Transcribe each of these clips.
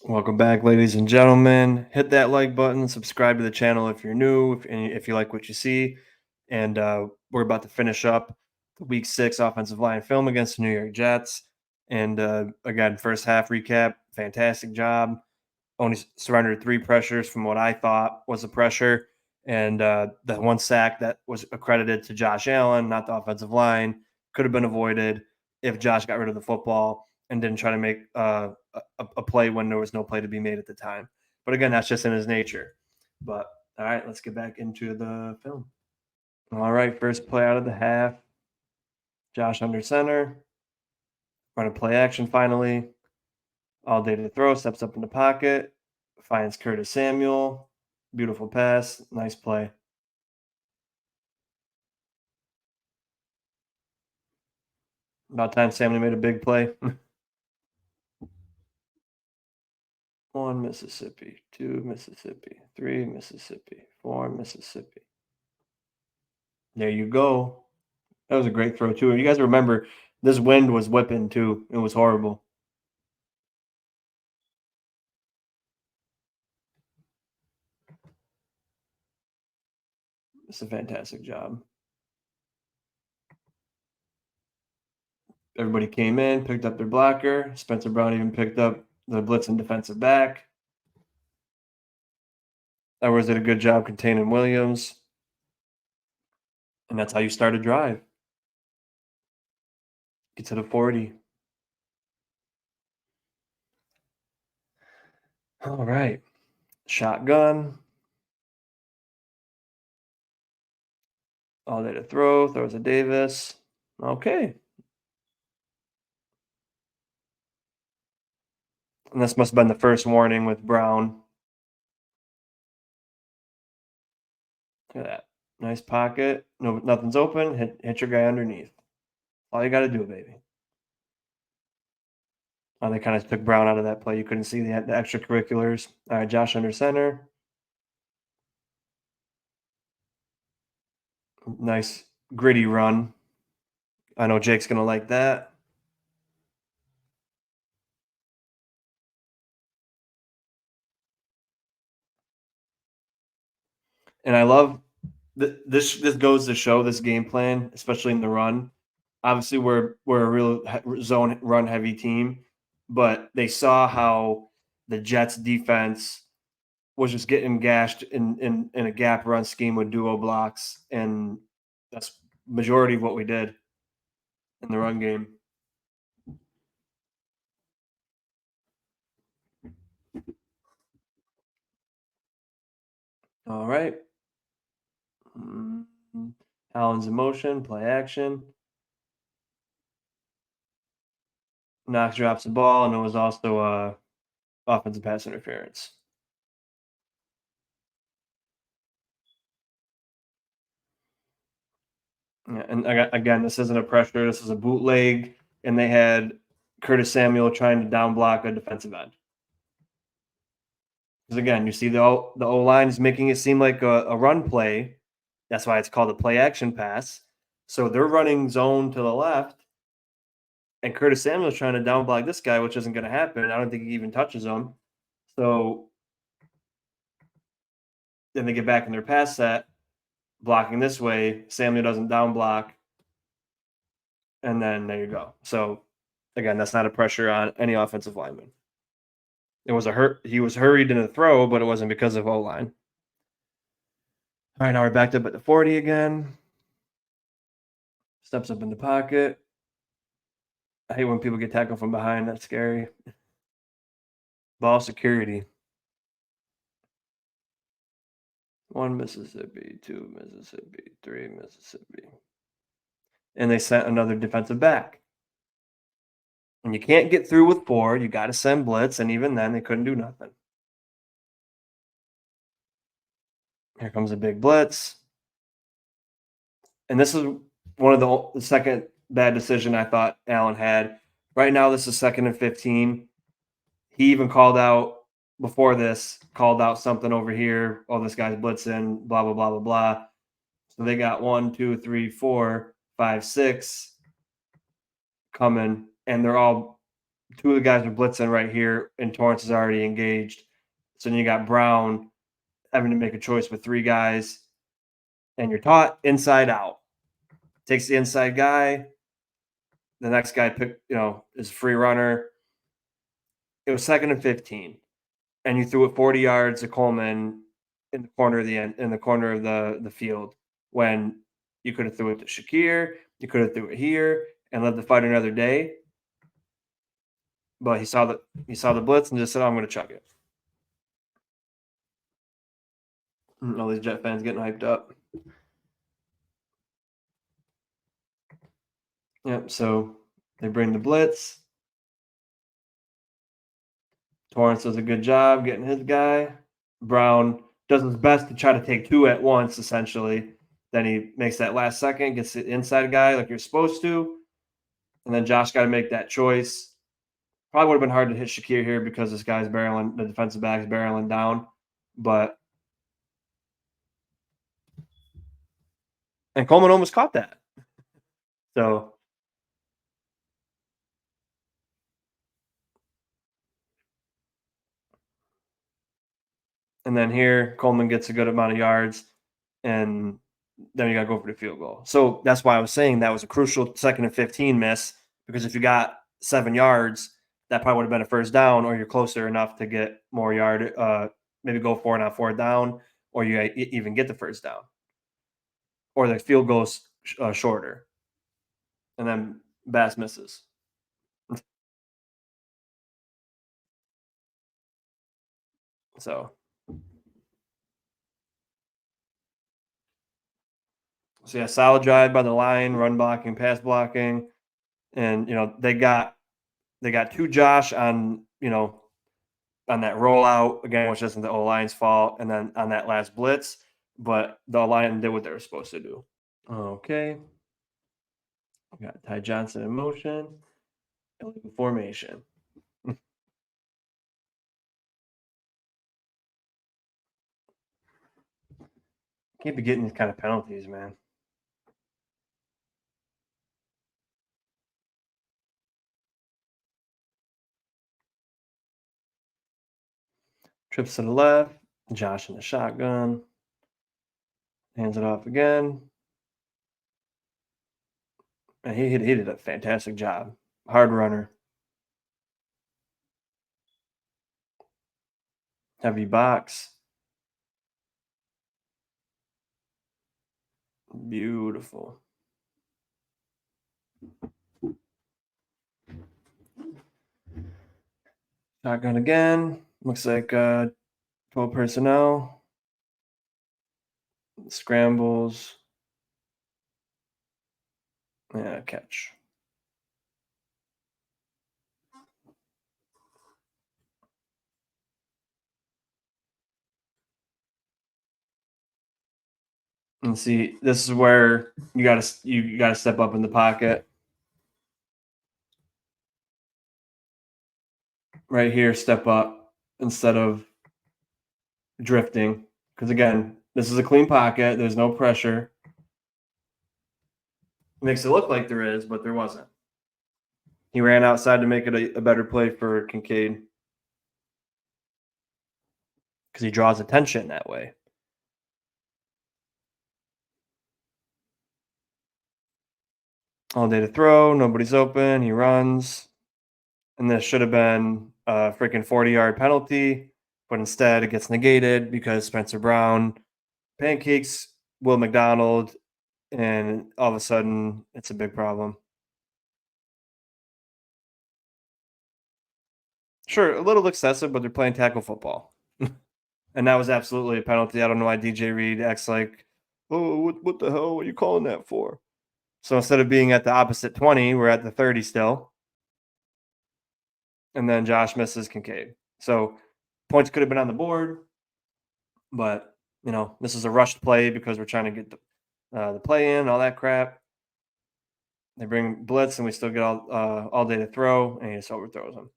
Welcome back, ladies and gentlemen. Hit that like button, subscribe to the channel if you're new, if you like what you see. And we're about to finish up the Week 6 offensive line film against the New York Jets. And again, first half recap, fantastic job. Only surrendered 3 pressures from what I thought was a pressure. And the one sack that was accredited to Josh Allen, not the offensive line, could have been avoided if Josh got rid of the football and didn't try to make a play when there was no play to be made at the time. But again, that's just in his nature. But all right, let's get back into the film. All right, first play out of the half. Josh under center. Run a play action finally. All day to throw, steps up in the pocket, finds Curtis Samuel. Beautiful pass, nice play. About time Samuel made a big play. 1 Mississippi, 2 Mississippi, 3 Mississippi, 4 Mississippi. There you go. That was a great throw too. You guys remember this wind was whipping too. It was horrible. It's a fantastic job. Everybody came in, picked up their blocker. Spencer Brown even picked up the blitz and defensive back. Edwards did a good job containing Williams. And that's how you start a drive. Get to the 40. All right. Shotgun. All day to throw. Throws to Davis. Okay. And this must have been the first warning with Brown. Look at that. Nice pocket. No, nothing's open. Hit your guy underneath. All you got to do, baby. Oh, they kind of took Brown out of that play. You couldn't see the extracurriculars. All right, Josh under center. Nice gritty run. I know Jake's going to like that. And I love this goes to show this game plan, especially in the run. Obviously, we're a real zone run heavy team, but they saw how the Jets defense was just getting gashed in a gap run scheme with duo blocks, and that's majority of what we did in the run game. All right. Allen's in motion, play action. Knox drops the ball, and it was also offensive pass interference. Yeah, and again, this isn't a pressure. This is a bootleg, and they had Curtis Samuel trying to down block a defensive end. Because again, you see the O line is making it seem like a run play. That's why it's called a play action pass. So they're running zone to the left, and Curtis Samuel's trying to down block this guy, which isn't going to happen. I don't think he even touches him. So then they get back in their pass set, blocking this way. Samuel doesn't down block, and then there you go. So again, that's not a pressure on any offensive lineman. It was he was hurried in the throw, but it wasn't because of O-line. All right, now we're backed up at the 40 again. Steps up in the pocket. I hate when people get tackled from behind. That's scary. Ball security. 1 Mississippi, 2 Mississippi, 3 Mississippi. And they sent another defensive back. And you can't get through with 4. You got to send blitz, and even then, they couldn't do nothing. Here comes a big blitz. And this is one of the second bad decision I thought Allen had. Right now, this is 2nd and 15. He even called out before this, called out something over here. Oh, this guy's blitzing, blah, blah, blah, blah, blah. So they got 1, 2, 3, 4. 5, 6 coming, and they're all two of the guys are blitzing right here, and Torrance is already engaged. So then you got Brown having to make a choice with three guys, and you're taught inside out. Takes the inside guy. The next guy is a free runner. It was 2nd and 15, and you threw it 40 yards to Coleman in the corner of the field when you could have threw it to Shakir, you could have threw it here and let the fight another day. But he saw the blitz and just said, "I'm going to chuck it." And all these Jet fans getting hyped up. Yep. So they bring the blitz. Torrance does a good job getting his guy. Brown does his best to try to take two at once, essentially. Then he makes that last second, gets the inside guy like you're supposed to. And then Josh got to make that choice. Probably would have been hard to hit Shakir here because this guy's barreling, the defensive back's barreling down. And Coleman almost caught that. So and then here Coleman gets a good amount of yards, and then you got to go for the field goal. So that's why I was saying that was a crucial 2nd and 15 miss, because if you got 7 yards, that probably would have been a first down, or you're closer enough to get more yard, maybe go for it on 4th down, or you even get the first down, or the field goes shorter, and then Bass misses. So yeah, solid drive by the line, run blocking, pass blocking, and they got two Josh on on that rollout again, which isn't the O-line's fault, and then on that last blitz, but the O-line did what they were supposed to do. Okay, we got Ty Johnson in motion, illegal formation. Can't be getting these kind of penalties, man. Trips to the left, Josh in the shotgun, hands it off again. And he did a fantastic job. Hard runner. Heavy box. Beautiful. Shotgun again. Looks like 12 personnel. Scrambles. Yeah, catch. And see, this is where you gotta step up in the pocket. Right here, step up instead of drifting. Because again, this is a clean pocket. There's no pressure. It makes it look like there is, but there wasn't. He ran outside to make it a better play for Kincaid. Because he draws attention that way. All day to throw. Nobody's open. He runs. And this should have been a freaking 40-yard penalty, but instead it gets negated because Spencer Brown pancakes Will McDonald, and all of a sudden it's a big problem. Sure, a little excessive, but they're playing tackle football. And that was absolutely a penalty. I don't know why DJ Reed acts like, oh, what the hell are you calling that for? So instead of being at the opposite 20, we're at the 30 still. And then Josh misses Kincaid. So points could have been on the board, but this is a rushed play because we're trying to get the play in, all that crap. They bring blitz, and we still get all day to throw, and he just overthrows him.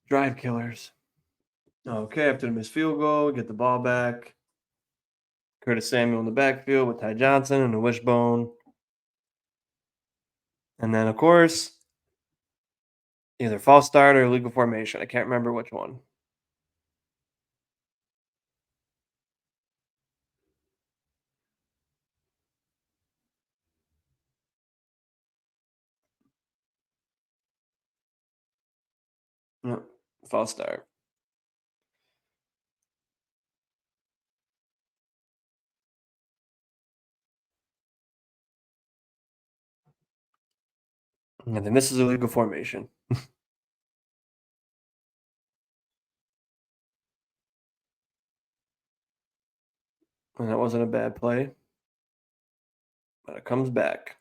Drive killers. Okay, after the missed field goal, get the ball back. Curtis Samuel in the backfield with Ty Johnson and a wishbone. And then, of course, either false start or legal formation. I can't remember which one. Yep, false start. And then this is a legal formation. And that wasn't a bad play, but it comes back.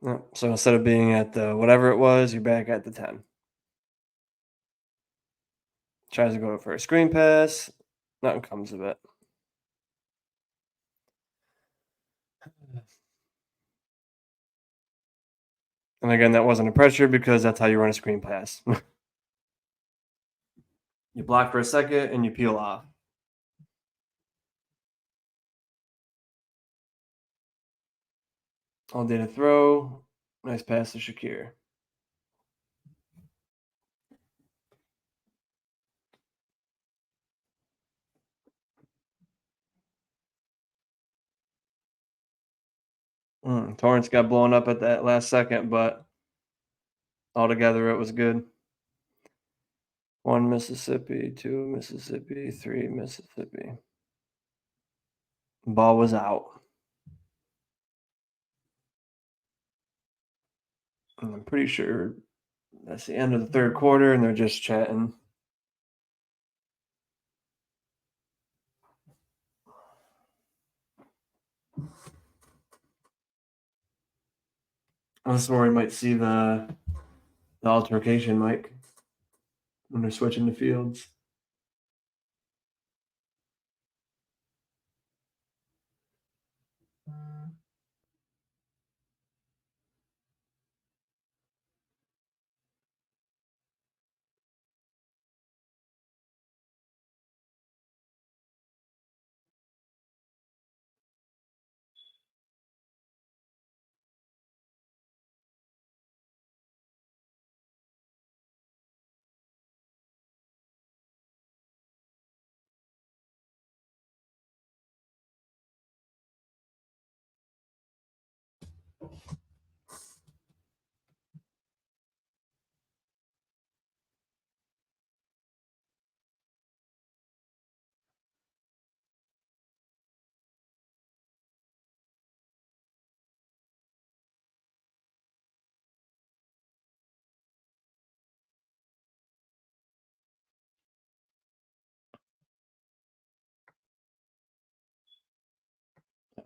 Yep. So instead of being at the whatever it was, you're back at the 10. Tries to go for a screen pass. Nothing comes of it. And again, that wasn't a pressure because that's how you run a screen pass. You block for a second and you peel off. All day to throw. Nice pass to Shakir. Torrance got blown up at that last second, but altogether it was good. 1 Mississippi, 2 Mississippi, 3 Mississippi. Ball was out. And I'm pretty sure that's the end of the third quarter, and they're just chatting. This is where we might see the altercation, Mike, when they're switching the fields.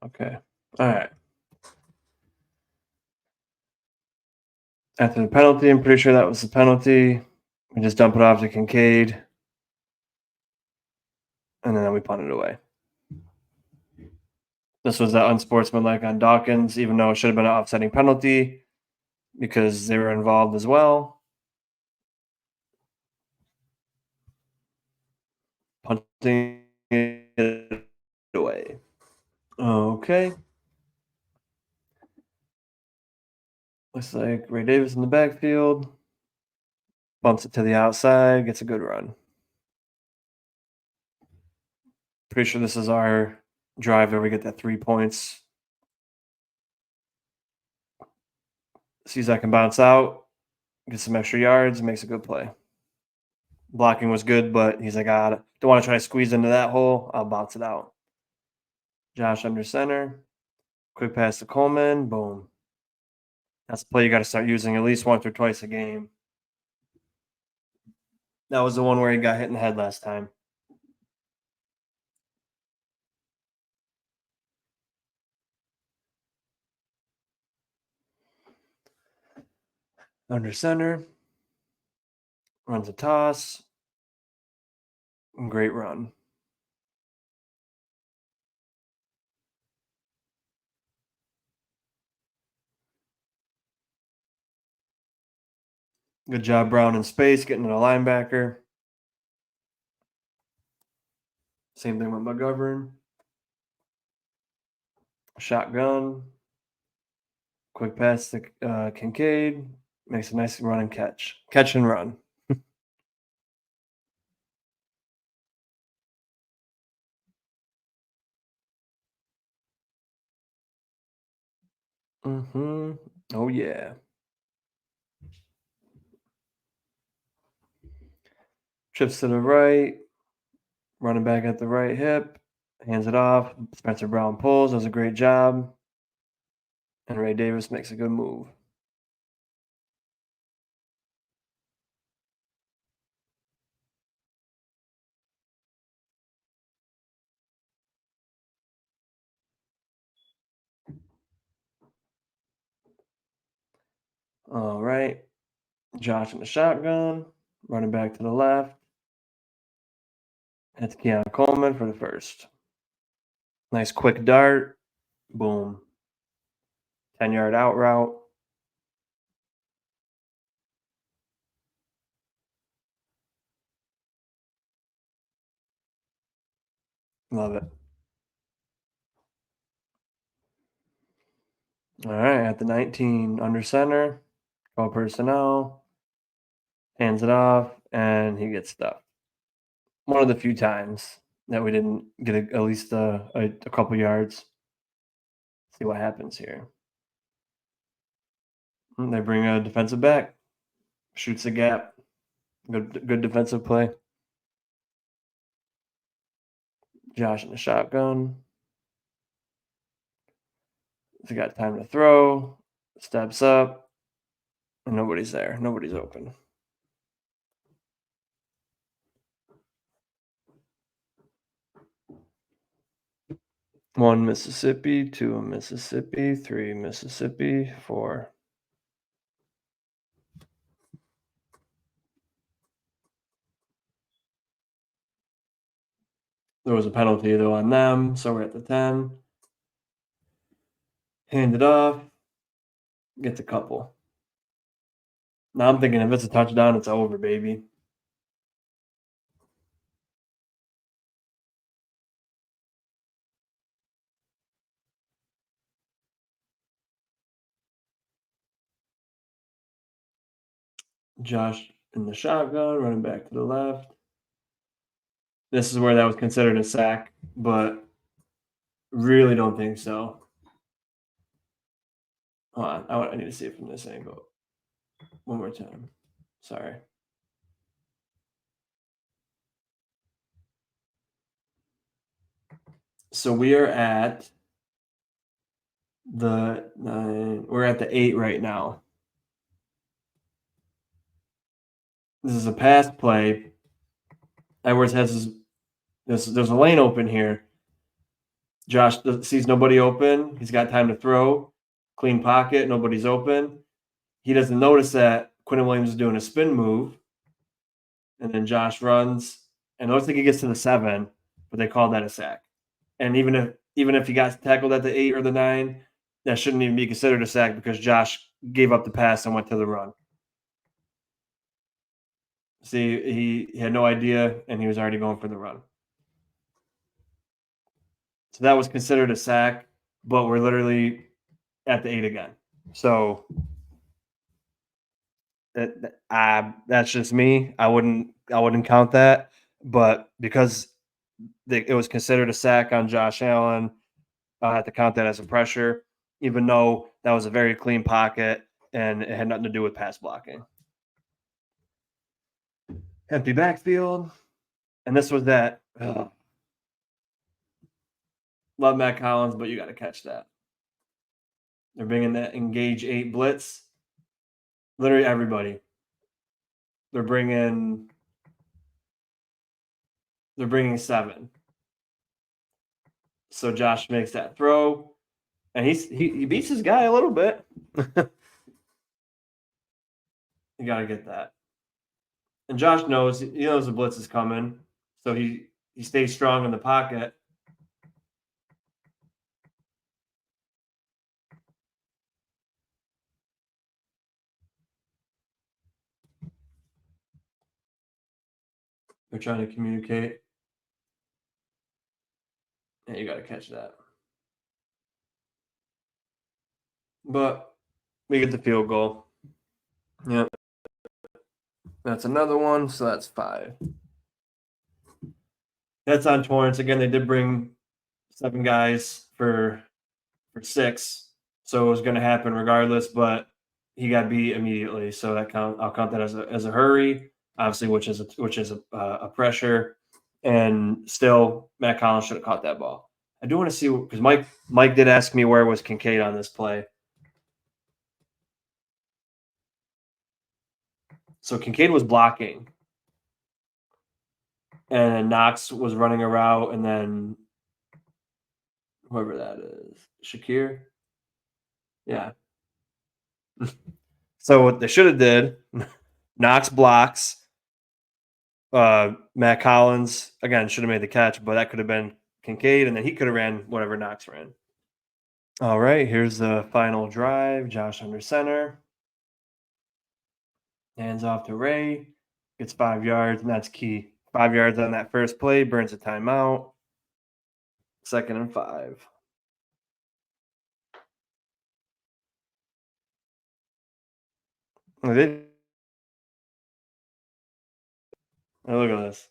Okay. All right. After the penalty, I'm pretty sure that was the penalty. We just dump it off to Kincaid, and then we punt it away. This was that unsportsmanlike on Dawkins, even though it should have been an offsetting penalty because they were involved as well. Punting it away. Okay. Looks like Ray Davis in the backfield. Bumps it to the outside, gets a good run. Pretty sure this is our drive where we get that 3 points. Sees I can bounce out, get some extra yards, makes a good play. Blocking was good, but he's like, don't want to try to squeeze into that hole. I'll bounce it out. Josh under center. Quick pass to Coleman. Boom. That's a play you got to start using at least once or twice a game. That was the one where he got hit in the head last time. Under center. Runs a toss. Great run. Good job, Brown in space, getting to the linebacker. Same thing with McGovern. Shotgun. Quick pass to Kincaid. Makes a nice run and catch. Catch and run. Mm-hmm. Oh, yeah. Trips to the right. Running back at the right hip. Hands it off. Spencer Brown pulls. Does a great job. And Ray Davis makes a good move. All right. Josh in the shotgun. Running back to the left. That's Keon Coleman for the first. Nice quick dart. Boom. 10-yard out route. Love it. All right. At the 19, under center. Call personnel. Hands it off. And he gets stuffed. One of the few times that we didn't get at least a couple yards. See what happens here. They bring a defensive back. Shoots a gap. Good defensive play. Josh in the shotgun. He got time to throw. Steps up. And nobody's there. Nobody's open. One Mississippi, two Mississippi, three Mississippi, four. There was a penalty though on them, so we're at the 10. Hand it off. Gets a couple. Now I'm thinking if it's a touchdown, it's over, baby. Josh in the shotgun, running back to the left. This is where that was considered a sack, but really don't think so. Hold on, I need to see it from this angle. One more time. Sorry. So we are at the 9. We're at the 8 right now. This is a pass play. Edwards has there's a lane open here. Josh sees nobody open. He's got time to throw. Clean pocket. Nobody's open. He doesn't notice that Quinton Williams is doing a spin move. And then Josh runs. And it looks like he gets to the 7, but they called that a sack. And even if he got tackled at the 8 or the 9, that shouldn't even be considered a sack because Josh gave up the pass and went to the run. See, he had no idea, and he was already going for the run. So that was considered a sack, but we're literally at the 8 again. So that's just me. I wouldn't count that, but because it was considered a sack on Josh Allen, I have to count that as a pressure, even though that was a very clean pocket and it had nothing to do with pass blocking. Empty backfield, and this was that. Love Matt Collins, but you got to catch that. They're bringing that engage 8 blitz. Literally everybody. They're bringing 7. So Josh makes that throw, and he beats his guy a little bit. You got to get that. And Josh knows the blitz is coming, so he stays strong in the pocket. They're trying to communicate. Yeah, you got to catch that. But we get the field goal. Yep. That's another one. So that's 5. That's on Torrance. Again, they did bring 7 guys for 6. So it was going to happen regardless, but he got beat immediately. So I'll count that as a hurry, obviously, which is a pressure. And still, Matt Collins should have caught that ball. I do want to see because Mike did ask me where was Kincaid on this play. So Kincaid was blocking, and Knox was running a route, and then whoever that is, Shakir. Yeah. So what they should have did, Knox blocks. Matt Collins again should have made the catch, but that could have been Kincaid, and then he could have ran whatever Knox ran. All right, here's the final drive. Josh under center, hands off to Ray, gets 5 yards, and that's key. 5 yards on that first play, burns a timeout. 2nd and 5. Oh, look at this.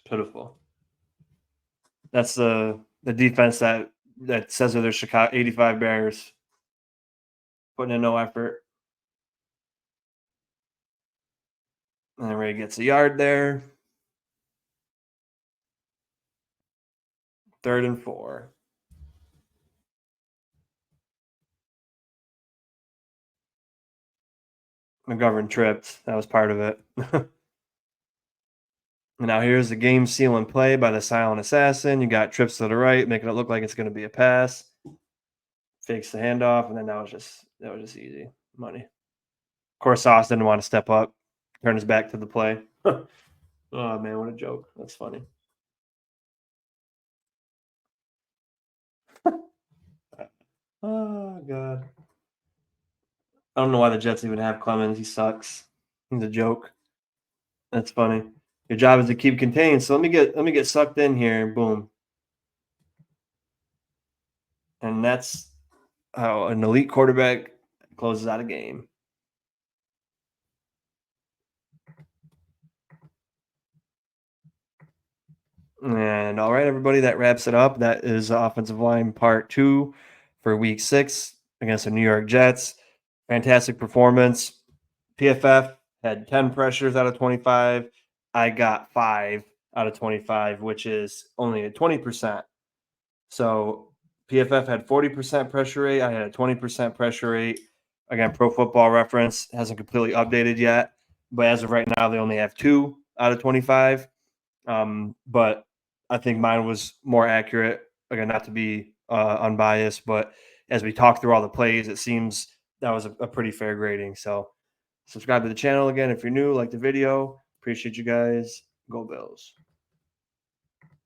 Pitiful. That's the defense that says they're Chicago 85 Bears putting in no effort. And then Ray gets a yard there. 3rd and 4. McGovern tripped. That was part of it. And now here's the game sealing play by the silent assassin. You got trips to the right, making it look like it's going to be a pass. Fakes the handoff, and then that was just easy money. Of course, Sauce didn't want to step up, turn his back to the play. Oh man, what a joke! That's funny. Oh god, I don't know why the Jets even have Clemens. He sucks. He's a joke. That's funny. Your job is to keep contained. So let me get sucked in here. Boom. And that's how an elite quarterback closes out a game. And all right, everybody, that wraps it up. That is offensive line part 2 for week 6 against the New York Jets. Fantastic performance. PFF had 10 pressures out of 25. I got 5 out of 25, which is only a 20%. So PFF had 40% pressure rate. I had a 20% pressure rate. Again, Pro Football Reference hasn't completely updated yet, but as of right now, they only have 2 out of 25. But I think mine was more accurate. Again, not to be unbiased, but as we talk through all the plays, it seems that was a pretty fair grading. So subscribe to the channel again if you're new, like the video. Appreciate you guys. Go Bills.